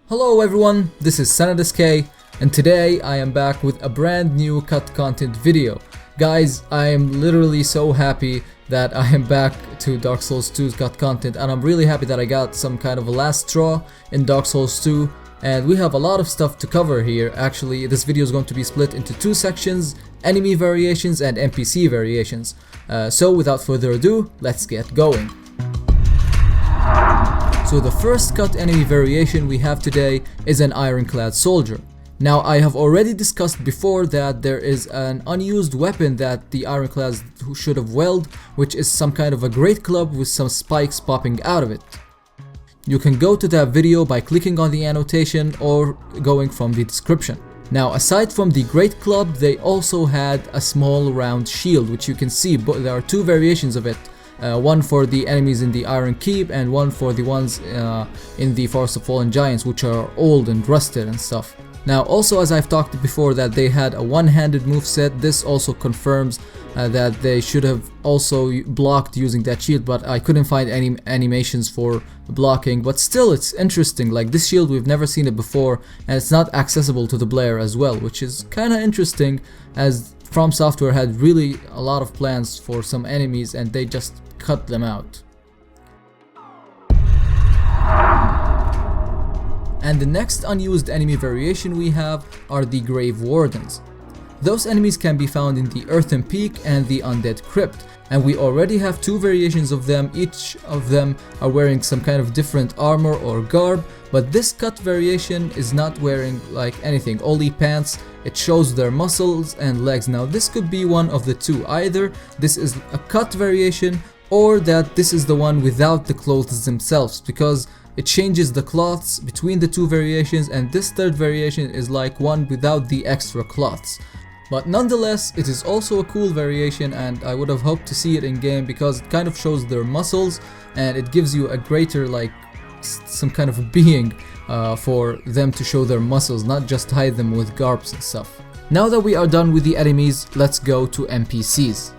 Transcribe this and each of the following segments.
Hello everyone, this is SanadisK, and today I am back with a brand new cut content video. Guys, I am literally so happy that I am back to Dark Souls 2's cut content, and I'm really happy that I got some kind of a last straw in Dark Souls 2, and we have a lot of stuff to cover here. Actually, this video is going to be split into two sections: enemy variations and NPC variations. So without further ado, let's get going. So the first cut enemy variation we have today is an Ironclad Soldier. Now, I have already discussed before that there is an unused weapon that the Ironclads should have wielded, which is some kind of a great club with some spikes popping out of it. You can go to that video by clicking on the annotation or going from the description. Now, aside from the great club, they also had a small round shield, which you can see, but there are two variations of it. One for the enemies in the Iron Keep and one for the ones in the Forest of Fallen Giants, which are old and rusted and stuff. Now, also, as I've talked before, that they had a one-handed moveset. This also confirms that they should have also blocked using that shield, but I couldn't find any animations for blocking. But still, it's interesting. Like, this shield, we've never seen it before, and it's not accessible to the player as well, which is kind of interesting, as From Software had really a lot of plans for some enemies and they just cut them out. And the next unused enemy variation we have are the Grave Wardens. Those enemies can be found in the Earthen Peak and the Undead Crypt, and we already have two variations of them. Each of them are wearing some kind of different armor or garb, but this cut variation is not wearing like anything, only pants. It shows their muscles and legs. Now, this could be one of the two: either this is a cut variation or that this is the one without the clothes themselves, because it changes the cloths between the two variations, and this third variation is like one without the extra cloths. But nonetheless, it is also a cool variation, and I would have hoped to see it in game because it kind of shows their muscles and it gives you a greater, like, some kind of being for them to show their muscles, not just hide them with garbs and stuff. Now that we are done with the enemies, let's go to NPCs.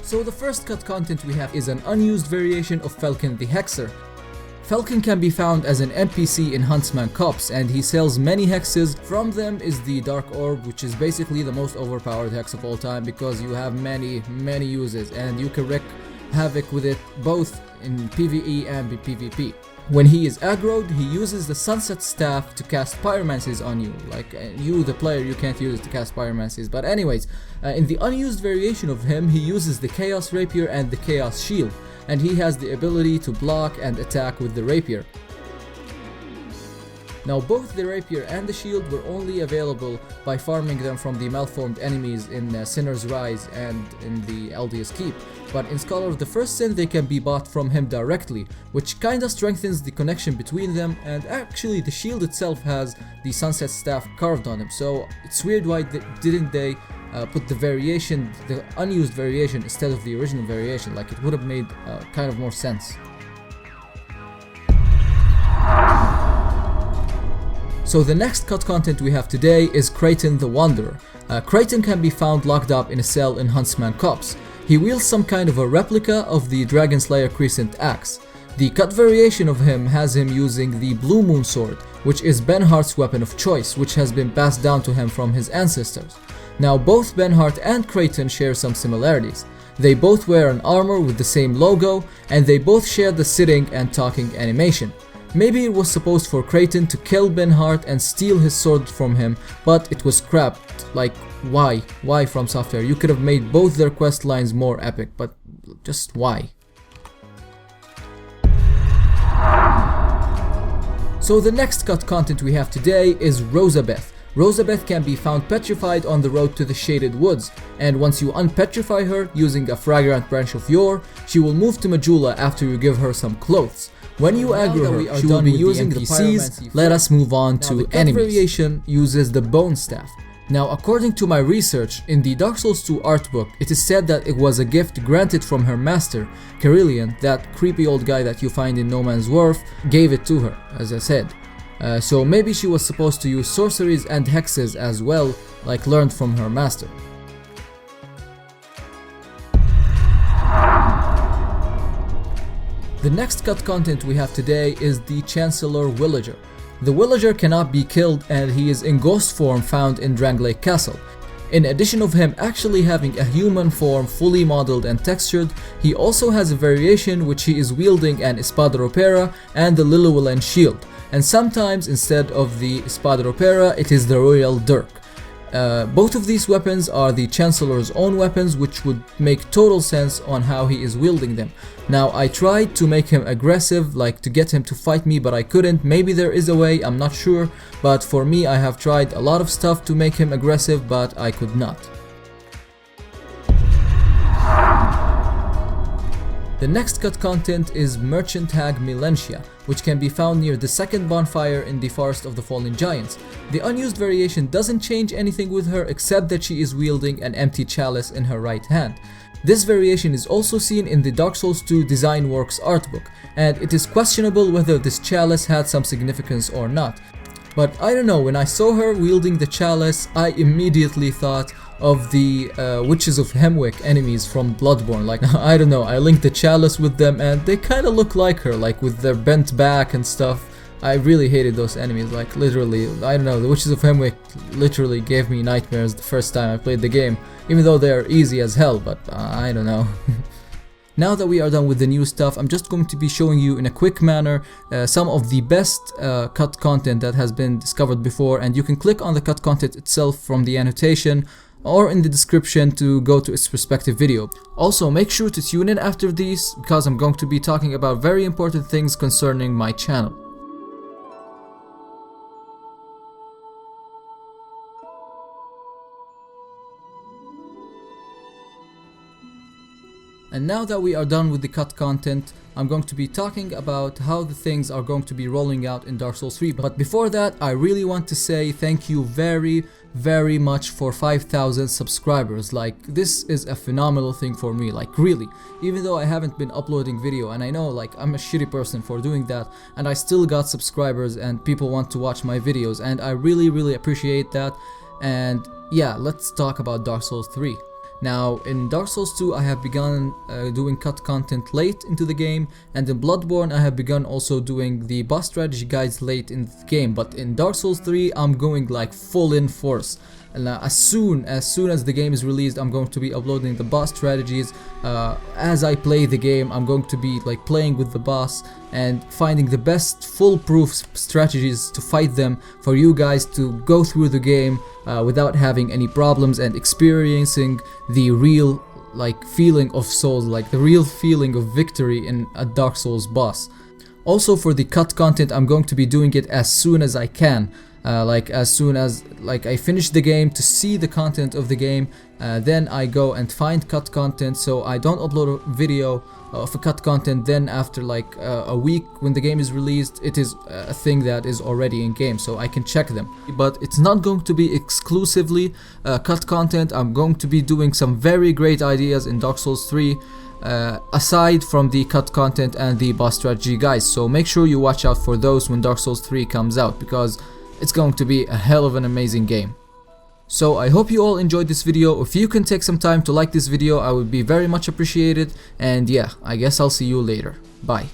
So the first cut content we have is an unused variation of Falcon the Hexer. Falcon can be found as an NPC in Huntsman Cops, and he sells many hexes. From them is the Dark Orb, which is basically the most overpowered hex of all time because you have many uses and you can wreak havoc with it both in PvE and in PvP. When he is aggroed, he uses the Sunset Staff to cast pyromancies on you. Like, you, the player, you can't use it to cast pyromancies. But anyways, in the unused variation of him, he uses the Chaos Rapier and the Chaos Shield, and he has the ability to block and attack with the Rapier. Now, both the Rapier and the Shield were only available by farming them from the malformed enemies in Sinner's Rise and in the Eldia's Keep, but in Scholar of the First Sin they can be bought from him directly, which kinda strengthens the connection between them. And actually the shield itself has the Sunset Staff carved on him, so it's weird why didn't they put the variation, the unused variation, instead of the original variation. Like, it would have made kind of more sense. So the next cut content we have today is Crichton the Wanderer. Crichton can be found locked up in a cell in Huntsman Cops. He wields some kind of a replica of the Dragon Slayer Crescent Axe. The cut variation of him has him using the Blue Moon Sword, which is Benhart's weapon of choice, which has been passed down to him from his ancestors. Now, both Benhart and Crichton share some similarities. They both wear an armor with the same logo, and they both share the sitting and talking animation. Maybe it was supposed for Crichton to kill Benhart and steal his sword from him, but it was scrapped. Like, why? Why, From Software? You could have made both their quest lines more epic, but just why? So the next cut content we have today is Rosa Beth. Rosa Beth can be found petrified on the road to the Shaded Woods, and once you unpetrify her using a fragrant branch of yore, she will move to Majula after you give her some clothes. When you aggro her, she will be using the NPCs. Let us move on to enemies. The variation uses the Bone Staff. Now, according to my research, in the Dark Souls 2 art book, it is said that it was a gift granted from her master, Carillion, that creepy old guy that you find in No Man's Wharf, gave it to her, as I said. So maybe she was supposed to use sorceries and hexes as well, like learned from her master. The next cut content we have today is the Chancellor Villager. The Villager cannot be killed and he is in ghost form found in Dranglake Castle. In addition of him actually having a human form fully modeled and textured, he also has a variation which he is wielding an Espada Ropera and the Lillywillen shield, and sometimes instead of the Espada Ropera it is the Royal Dirk. Both of these weapons are the Chancellor's own weapons, which would make total sense on how he is wielding them. Now I tried to make him aggressive, like to get him to fight me, but I couldn't. Maybe there is a way, I'm not sure, but for me I have tried a lot of stuff to make him aggressive, but I could not. The next cut content is Merchant Hag Millennia, which can be found near the second bonfire in the Forest of the Fallen Giants. The unused variation doesn't change anything with her except that she is wielding an empty chalice in her right hand. This variation is also seen in the Dark Souls 2 Design Works artbook, and it is questionable whether this chalice had some significance or not. But I don't know, when I saw her wielding the chalice, I immediately thought of the Witches of Hemwick enemies from Bloodborne. Like, I don't know, I linked the chalice with them and they kinda look like her, like with their bent back and stuff. I really hated those enemies, like literally, I don't know, the Witches of Hemwick literally gave me nightmares the first time I played the game, even though they're easy as hell, but I don't know. Now that we are done with the new stuff, I'm just going to be showing you in a quick manner some of the best cut content that has been discovered before, and you can click on the cut content itself from the annotation or in the description to go to its respective video. Also, make sure to tune in after these because I'm going to be talking about very important things concerning my channel. And now that we are done with the cut content, I'm going to be talking about how the things are going to be rolling out in Dark Souls 3. But before that, I really want to say thank you very much for 5,000 subscribers. Like, this is a phenomenal thing for me, like really. Even though I haven't been uploading video, and I know like I'm a shitty person for doing that, and I still got subscribers and people want to watch my videos, and I really appreciate that. And yeah, let's talk about Dark Souls 3. Now, in Dark Souls 2 I have begun doing cut content late into the game, and in Bloodborne I have begun also doing the boss strategy guides late in the game, but in Dark Souls 3 I'm going like full in force. And as soon as the game is released, I'm going to be uploading the boss strategies. As I play the game, I'm going to be like playing with the boss and finding the best foolproof strategies to fight them for you guys to go through the game without having any problems and experiencing the real like feeling of Souls, like the real feeling of victory in a Dark Souls boss. Also, for the cut content, I'm going to be doing it as soon as I can. Like as soon as I finish the game to see the content of the game, then I go and find cut content. So I don't upload a video of a cut content, then after like a week when the game is released, it is a thing that is already in game, so I can check them. But it's not going to be exclusively cut content. I'm going to be doing some very great ideas in Dark Souls 3 aside from the cut content and the boss strategy guys, so make sure you watch out for those when Dark Souls 3 comes out, because it's going to be a hell of an amazing game. So I hope you all enjoyed this video. If you can take some time to like this video, I would be very much appreciated. And yeah, I guess I'll see you later. Bye.